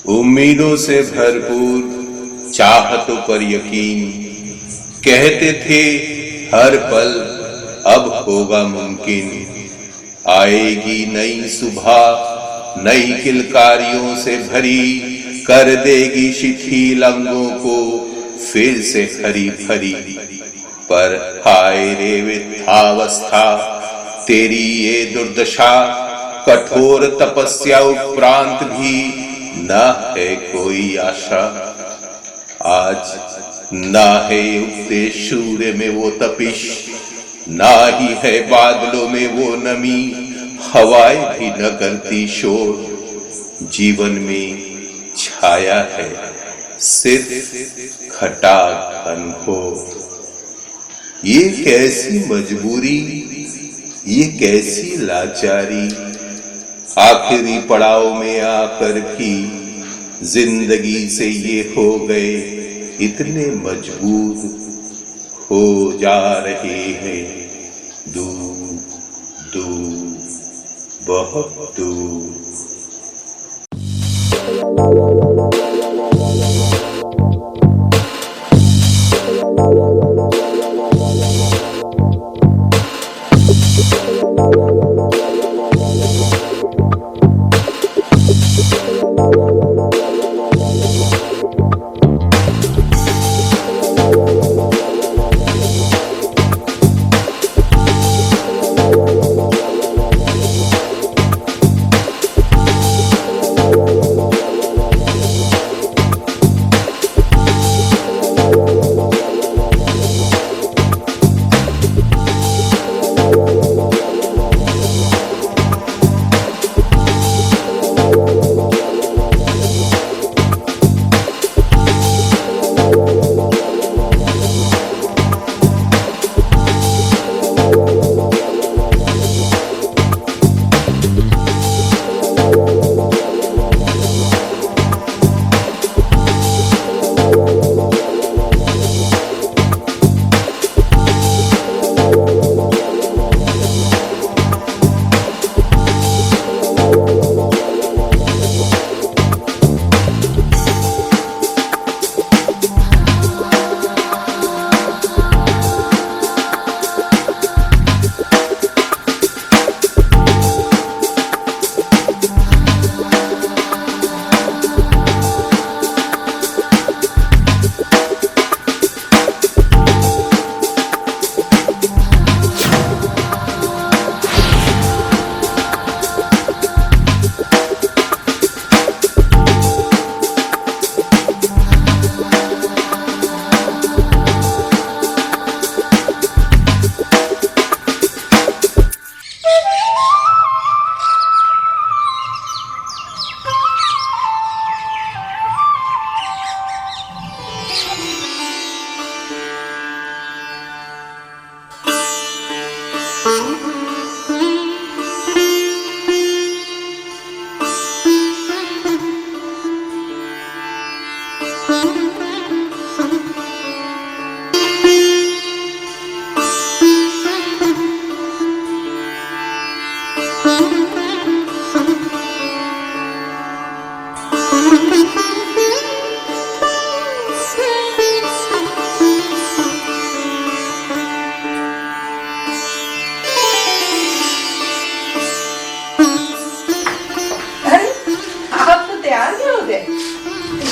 उम्मीदों से भरपूर चाहतों पर यकीन, कहते थे हर पल अब होगा मुमकिन। आएगी नई सुबह नई किलकारियों से भरी, कर देगी शिथिल अंगों को फिर से हरी भरी। पर हाय रे वृद्धावस्था तेरी ये दुर्दशा, कठोर तपस्या उपरांत भी न है कोई आशा। आज ना है उगते सूर्य में वो तपिश, ना ही है बादलों में वो नमी, हवाएं भी न करती शोर। जीवन में छाया है सिर्फ घटा घनघोर। ये कैसी मजबूरी, ये कैसी लाचारी, आखिरी पड़ाव में आकर भी जिंदगी से ये हो गए इतने मजबूर। हो जा रहे हैं दूर दूर बहुत दूर।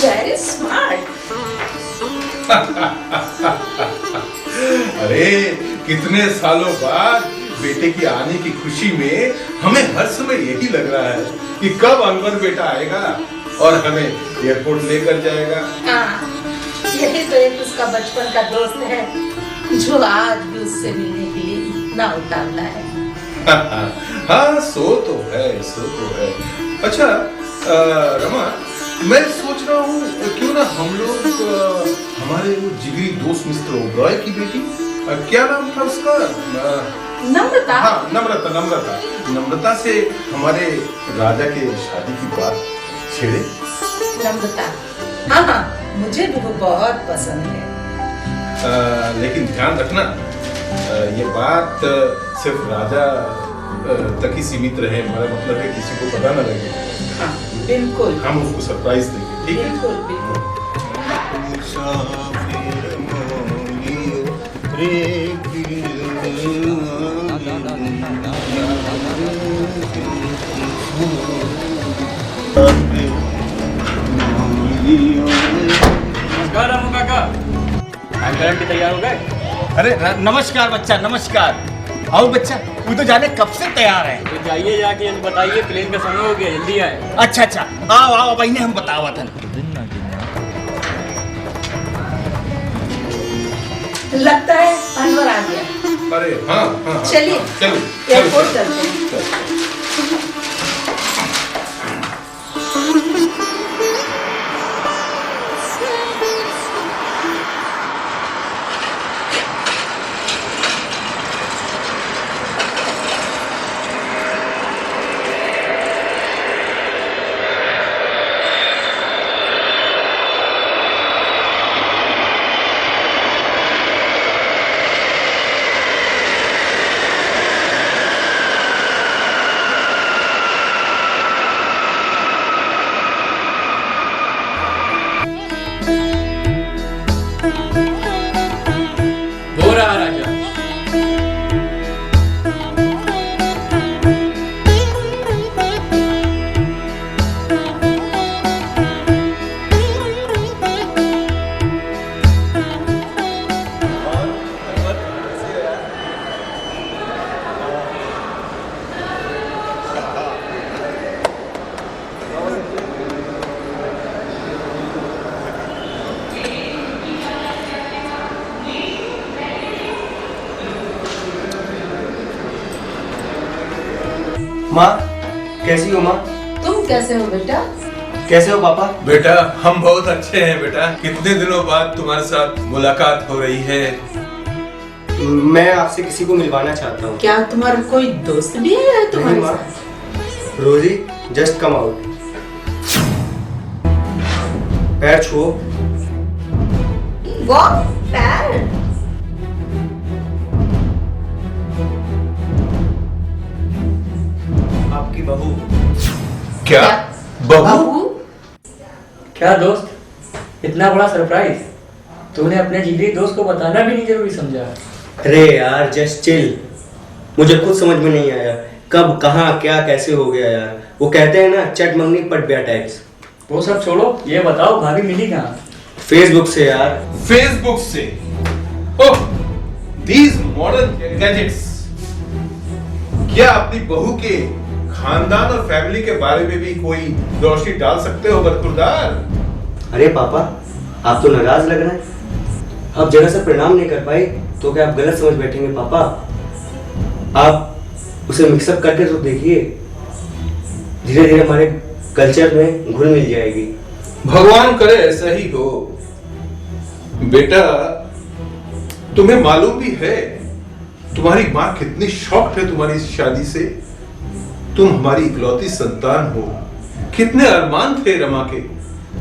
Very smart. अरे कितने सालों बाद बेटे की आने की खुशी में हमें हर समय यही लग रहा है कि कब अनवर बेटा आएगा और हमें एयरपोर्ट लेकर जाएगा। हाँ, यही तो एक उसका बचपन का दोस्त है जो आज भी उससे मिलने के लिए इतना उतावला है। हाँ सो तो है, सो तो है। अच्छा रमा, मैं सोच रहा हूँ क्यों ना हम लोग हमारे वो जिगरी दोस्त मिस्टर ओबरॉय की बेटी, क्या नाम था उसका, नम्रता। हाँ नम्रता, नम्रता, नम्रता से हमारे राजा के शादी की बात छेड़े। नम्रता, हाँ हाँ, मुझे भी वो बहुत पसंद है। लेकिन ध्यान रखना ये बात सिर्फ राजा तक ही सीमित रहे, हमारा मतलब है किसी को पता न लगे। हाँ, बिल्कुल हम उसको सरप्राइज देंगे, ठीक है? बिल्कुल बिल्कुल। नमस्कार रामू काका, कार्यक्रम भी तैयार हो गए? अरे नमस्कार बच्चा, नमस्कार। आओ बच्चा, तू तो जाने कब से तैयार है। तो जाइए जाके जल्दी बताइए, प्लेन का समय हो गया, जल्दी आए। अच्छा अच्छा, आओ आओ, भाई ने हम बतावा था। लगता है अनवर आ गया। अरे हाँ हाँ हाँ, चलिए चलो एयरपोर्ट चलते हैं। हो रहा राजा। माँ, कैसी हो माँ? तुम कैसे हो बेटा? कैसे हो पापा? बेटा, हम बहुत अच्छे हैं बेटा। कितने दिनों बाद तुम्हारे साथ मुलाकात हो रही है। मैं आपसे किसी को मिलवाना चाहता हूँ। क्या तुम्हारा कोई दोस्त भी है तुम्हारे नहीं, माँ। साथ? रोजी, जस्ट कम आउट। पैर छुओ। वो पैर आपकी बहू। क्या बहू? बहू? क्या दोस्त, इतना बड़ा सरप्राइज तूने अपने जिगरी दोस्त को बताना भी नहीं जरूरी समझा। अरे यार, जस्ट चिल। मुझे खुद समझ में नहीं आया कब कहाँ क्या कैसे हो गया यार। वो कहते हैं ना, चट मंगनी पट ब्या टैक्स। वो सब छोड़ो, ये बताओ भाभी मिली कहाँ? फेसबुक से यार। फेसबुक से? ओह, दीज मॉडर्न गैजेट्स। क्या अपनी बहू के खानदान और फैमिली के बारे में भी कोई रोशनी डाल सकते हो बरखुरदार? अरे पापा, आप तो नाराज लग रहे हैं। आप जरा सा प्रणाम नहीं कर पाए तो क्या आप गलत समझ बैठेंगे पापा? आप उसे मिक्सअप करके तो देखिए, धीरे धीरे हमारे कल्चर में घुल मिल जाएगी। भगवान करे ऐसा ही हो। बेटा, तुम्हें मालूम भी है तुम्हारी माँ कितनी शॉक्ड है तुम्हारी इस शादी से। तुम हमारी इकलौती संतान हो। कितने अरमान थे रमा के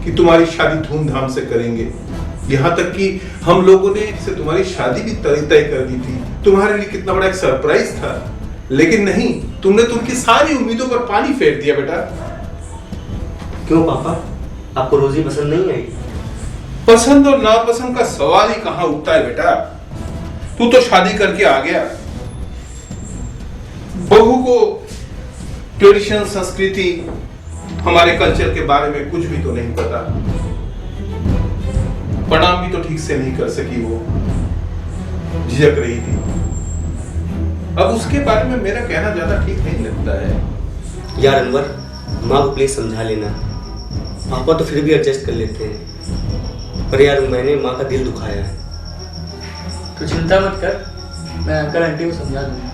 कि तुम्हारी शादी धूमधाम से करेंगे। यहाँ तक कि हम लोगों ने इसे तुम्हारी शादी भी तय कर दी थी। तुम्हारे लिए कितना बड़ा एक सरप्राइज था, लेकिन नहीं, तुमने तो उनकी सारी उम्मीदों पर पानी फेर दिया बेटा। क्यों पापा, आपको रोजी पसंद नहीं आई? पसंद और नापसंद का सवाल ही कहां उठता है बेटा। तू तो शादी करके आ गया, बहू को ट्रेडिशन, संस्कृति, हमारे कल्चर के बारे में कुछ भी तो नहीं पता। प्रणाम भी तो ठीक से नहीं कर सकी, वो झिझक रही थी। अब उसके बारे में मेरा कहना ज्यादा ठीक नहीं लगता है। यार अनवर, माँ को प्लीज समझा लेना। पापा तो फिर भी एडजस्ट कर लेते हैं, पर यार मैंने माँ का दिल दुखाया है। तू चिंता मत कर, मैं अंकल आंटी को समझा दूंगा।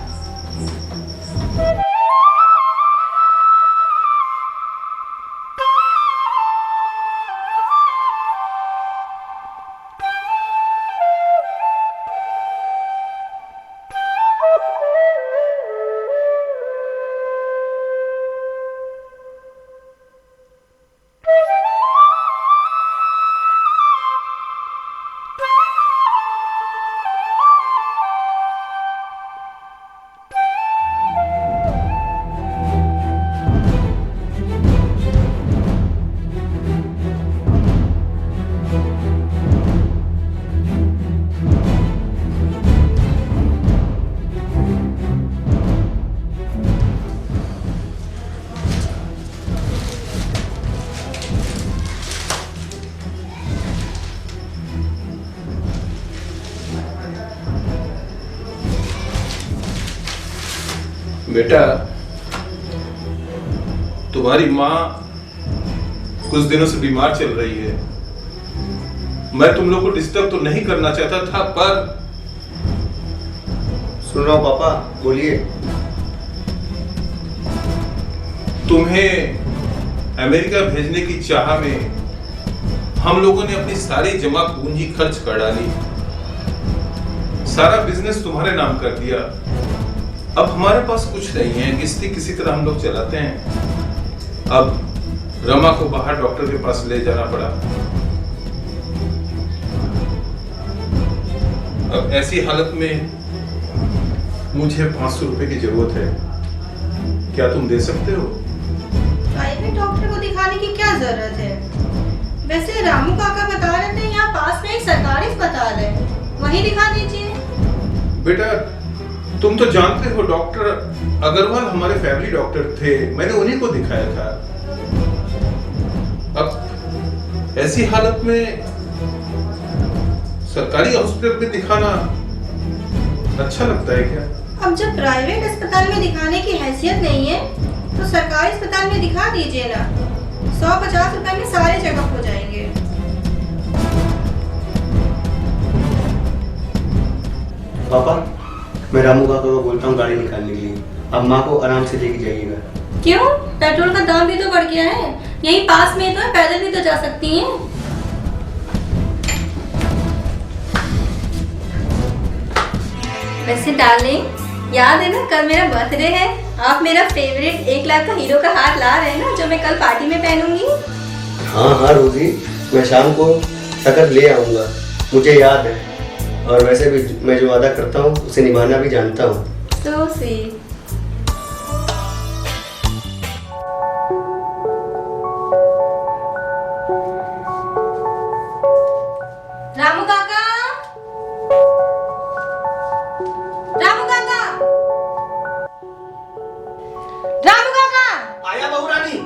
बेटा, तुम्हारी माँ कुछ दिनों से बीमार चल रही है। मैं तुम लोग को डिस्टर्ब तो नहीं करना चाहता था, पर सुन रहा हूँ पापा, बोलिए। तुम्हें अमेरिका भेजने की चाह में हम लोगों ने अपनी सारी जमा पूंजी खर्च कर डाली, सारा बिजनेस तुम्हारे नाम कर दिया। अब हमारे पास कुछ नहीं है, किसी तरह हम लोग चलाते हैं। अब रमा को बाहर डॉक्टर के पास ले जाना पड़ा। अब ऐसी हालत में मुझे 500 रुपए की जरूरत है, क्या तुम दे सकते हो? प्राइवेट डॉक्टर को दिखाने की क्या जरूरत है? वैसे रामू काका बता रहे थे यहाँ पास में एक सरकारी अस्पताल है, वहीं दिखा दीजिए। बेटा, तुम तो जानते हो डॉक्टर अग्रवाल हमारे फैमिली डॉक्टर थे, मैंने उन्हीं को दिखाया था। अब ऐसी हालत में सरकारी हॉस्पिटल में दिखाना अच्छा लगता है क्या? अब जब प्राइवेट अस्पताल में दिखाने की हैसियत नहीं है तो सरकारी अस्पताल में दिखा दीजिए ना। 150 रुपए में सारे चेकअप हो जाएंगे। पापा, मैं रामू काका को बोलता हूँ गाड़ी निकालने के लिए। अब माँ को आराम से लेके जाइएगा। क्यों? पेट्रोल का दाम भी तो बढ़ गया है। यहीं पास में तो है, पैदल भी तो जा सकती हैं। वैसे डार्लिंग, याद है ना कल मेरा बर्थडे है? आप मेरा फेवरेट 1 लाख का हीरो का हार ला रहे हैं ना, जो मैं कल पार्टी में पहनूंगी। हाँ हाँ रोजी, मैं शाम को तक ले आऊँगा, मुझे याद है। और वैसे भी मैं जो वादा करता हूँ उसे निभाना भी जानता हूँ। So sweet. रामू काका, रामू काका, रामू काका, आया बहू रानी।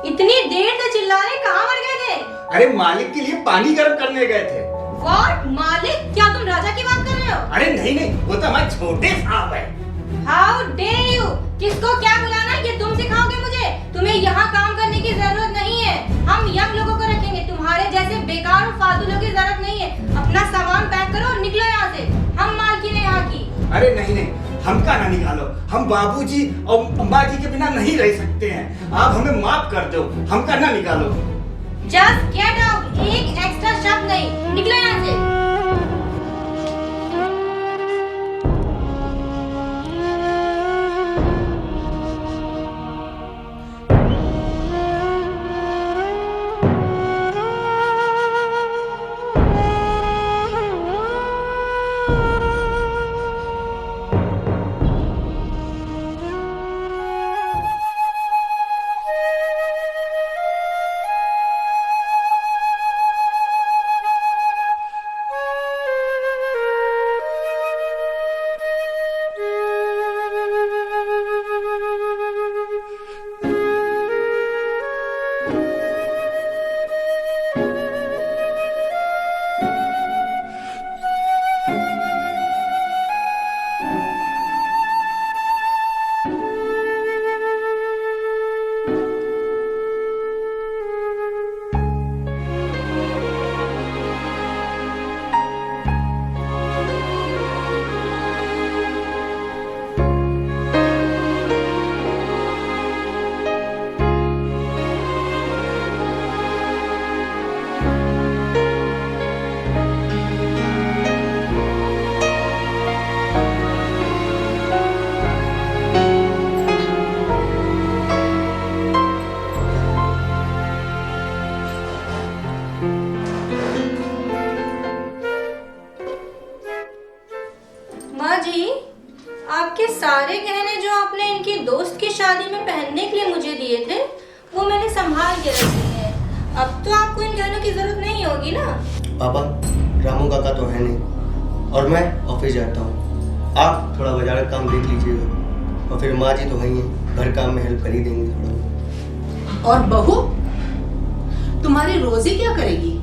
इतनी देर से चिल्ला रहे, कहाँ मर गए थे? अरे मालिक के लिए पानी गर्म करने गए थे। What? मालिक? क्या तुम राजा की बात कर रहे हो? अरे नहीं नहीं, वो तो हमारे छोटे साहब है। How dare you? किसको क्या बुलाना है, ये तुम सिखाओगे मुझे? तुम्हें यहाँ काम करने की जरूरत नहीं है। हम यंग लोगों को रखेंगे, तुम्हारे जैसे बेकार और फालतू लोगों की जरूरत नहीं है। अपना सामान पैक करो और निकलो यहाँ से। हम मालकिन है यहाँ की। अरे नहीं नहीं, हमका ना निकालो। हम बाबूजी और अम्मा जी के बिना नहीं रह सकते हैं। आप हमें माफ कर दो, हमका ना निकालो। Just get out. एक एक्स्ट्रा शब्द नहीं, निकलो यहाँ से। माँ जी, आपके सारे गहने जो आपने इनकी दोस्त की शादी में पहनने के लिए मुझे दिए थे, वो मैंने संभाल के रखे हैं। अब तो आपको इन गहनों की जरूरत नहीं होगी ना? पापा, रामू काका तो है नहीं और मैं ऑफिस जाता हूँ। आप थोड़ा बाजार का काम देख लीजिएगा और फिर माँ जी तो है ही हैं, घर काम में हेल्प कर ही देंगे थोड़ा। और बहू, तुम्हारी रोजी क्या करेगी?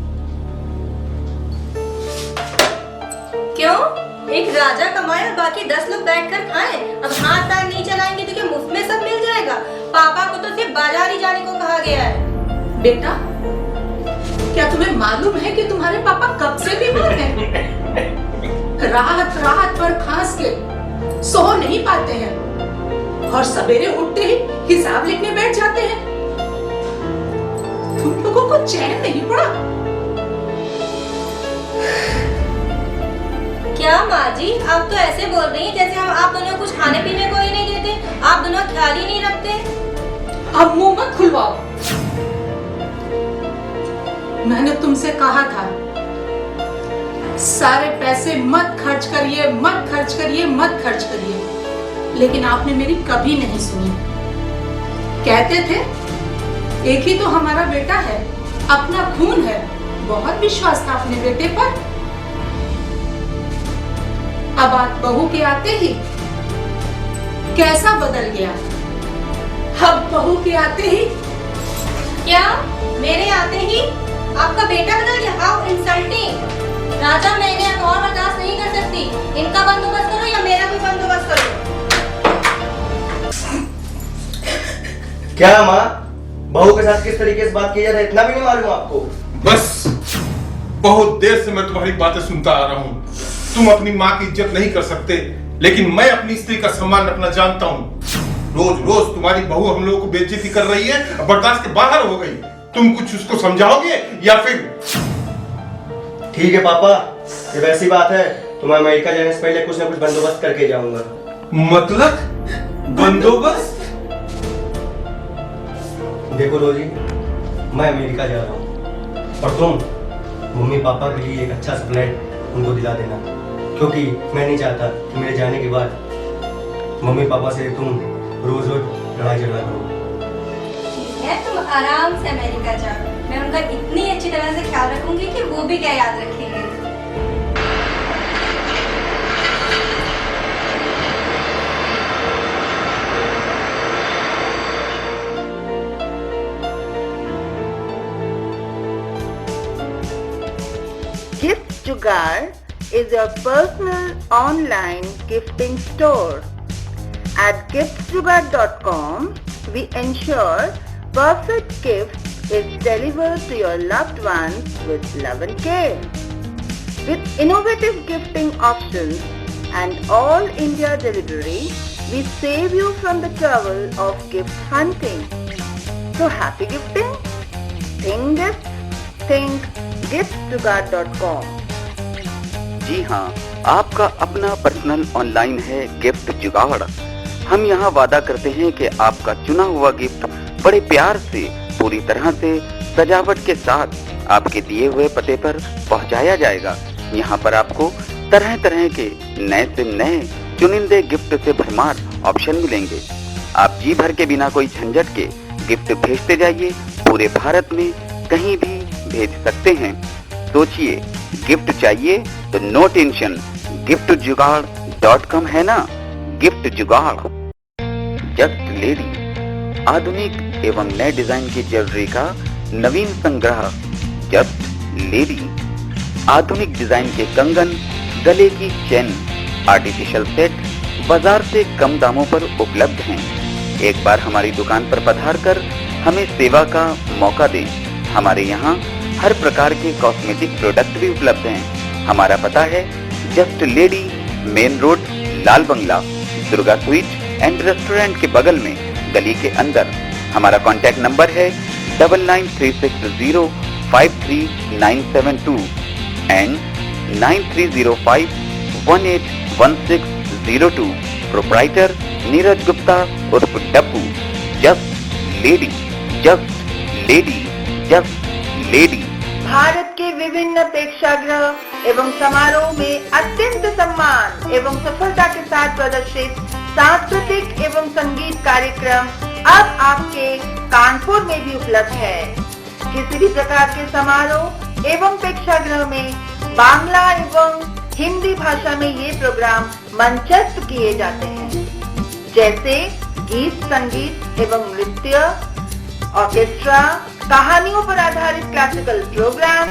क्यों? एक राजा कमाए और बाकी 10 लोग बैठकर खाएं। अब हाथ पैर नहीं चलाएंगे तो क्या मुफ्त में सब मिल जाएगा? पापा को तो सिर्फ बाजार ही जाने को कहा गया है। बेटा, क्या तुम्हें मालूम है कि तुम्हारे पापा कब से बीमार हैं? रात रात भर खांस के सो नहीं पाते हैं और सवेरे उठते ही हिसाब लिखने बैठ जाते हैं। तुम लोगों को चैन नहीं पड़ा? क्या माँ जी, आप तो ऐसे बोल रही हैं जैसे हम आप दोनों कुछ खाने पीने को ही नहीं देते, आप दोनों ख्याल ही नहीं रखते। अब मुंह मत खुलवाओ। मैंने तुमसे कहा था सारे पैसे मत खर्च करिए, मत खर्च करिए, मत खर्च करिए, लेकिन आपने मेरी कभी नहीं सुनी। कहते थे एक ही तो हमारा बेटा है, अपना खून है, बहुत विश्वास था अपने बेटे पर। अब आप बहू के आते ही कैसा बदल गया? अब बहू के आते ही क्या मेरे आते ही आपका बेटा बदल गया? How insulting! राजा, मैं इन्हें और बर्दाश्त नहीं कर सकती। इनका बंदोबस्त करो या मेरा भी बंदोबस्त करो। क्या माँ, बहू के साथ किस तरीके से बात की जा रही है, इतना भी नहीं मालूम आपको? बस, बहुत देर से मैं तुम्हारी बातें सुनता आ रहा हूँ। तुम अपनी माँ की इज्जत नहीं कर सकते, लेकिन मैं अपनी स्त्री का सम्मान रखना जानता हूँ। रोज रोज तुम्हारी बहू हम लोगों को बेइज्जती कर रही है, बर्दाश्त के बाहर हो गई। तुम कुछ उसको समझाओगे या फिर? ठीक है पापा, ये वैसी बात है तो मैं अमेरिका जाने से पहले कुछ ना कुछ बंदोबस्त करके जाऊंगा। मतलब बंदोबस्त? देखो रोजी, मैं अमेरिका जा रहा हूँ और तुम मम्मी पापा के लिए एक अच्छा सा फ्लैट उनको दिला देना, क्योंकि मैं नहीं चाहता कि मेरे जाने के बाद मम्मी पापा से तुम रोज रोज लड़ाई झगड़ा करो। है, तुम आराम से अमेरिका जाओ, मैं उनका इतनी अच्छी तरह से ख्याल रखूंगी कि वो भी क्या याद रखेंगे। Gift Jugaad is your personal online gifting store. At giftjugaad.com, we ensure perfect gift is delivered to your loved ones with love and care. With innovative gifting options and all India delivery, we save you from the trouble of gift hunting. So happy gifting? Think gifts? Think giftjugaad.com. जी हाँ, आपका अपना personal online है gift जुगाड़। हम यहाँ वादा करते हैं कि आपका चुना हुआ गिफ्ट बड़े प्यार से, पूरी तरह से सजावट के साथ आपके दिए हुए पते पर पहुँचाया जाएगा। यहाँ पर आपको तरह तरह के नए से नए चुनिंदे गिफ्ट से भरमार ऑप्शन मिलेंगे। आप जी भर के बिना कोई झंझट के गिफ्ट भेजते जाइए, पूरे भारत में कहीं भी भेज सकते हैं। सोचिए, गिफ्ट चाहिए तो नो टेंशन, giftjugaad.com है ना, गिफ्ट जुगाड़। जस्ट लेडी, आधुनिक एवं नए डिजाइन की ज्वेलरी का नवीन संग्रह। जस्ट लेडी, आधुनिक डिजाइन के कंगन, गले की चेन, आर्टिफिशियल सेट बाजार से कम दामों पर उपलब्ध हैं। एक बार हमारी दुकान पर पधार कर हमें सेवा का मौका दें। हमारे यहाँ हर प्रकार के कॉस्मेटिक प्रोडक्ट भी उपलब्ध हैं। हमारा पता है just lady, main road, Lal Bangla, Durga sweet and restaurant के बगल में, गली के अंदर। हमारा कॉन्टैक्ट नंबर है 9936053972 एंड 9305181602। प्रोप्राइटर नीरज गुप्ता उर्फ Dabbu. Just lady, just lady, just lady. Bharat के विभिन्न प्रेक्षागृह एवं समारोह में अत्यंत सम्मान एवं सफलता के साथ प्रदर्शित सांस्कृतिक एवं संगीत कार्यक्रम अब आपके कानपुर में भी उपलब्ध है। किसी भी प्रकार के समारोह एवं प्रेक्षागृह में बांग्ला एवं हिंदी भाषा में ये प्रोग्राम मंचस्थ किए जाते हैं, जैसे गीत संगीत एवं नृत्य, ऑर्केस्ट्रा, कहानियों पर आधारित क्लासिकल प्रोग्राम,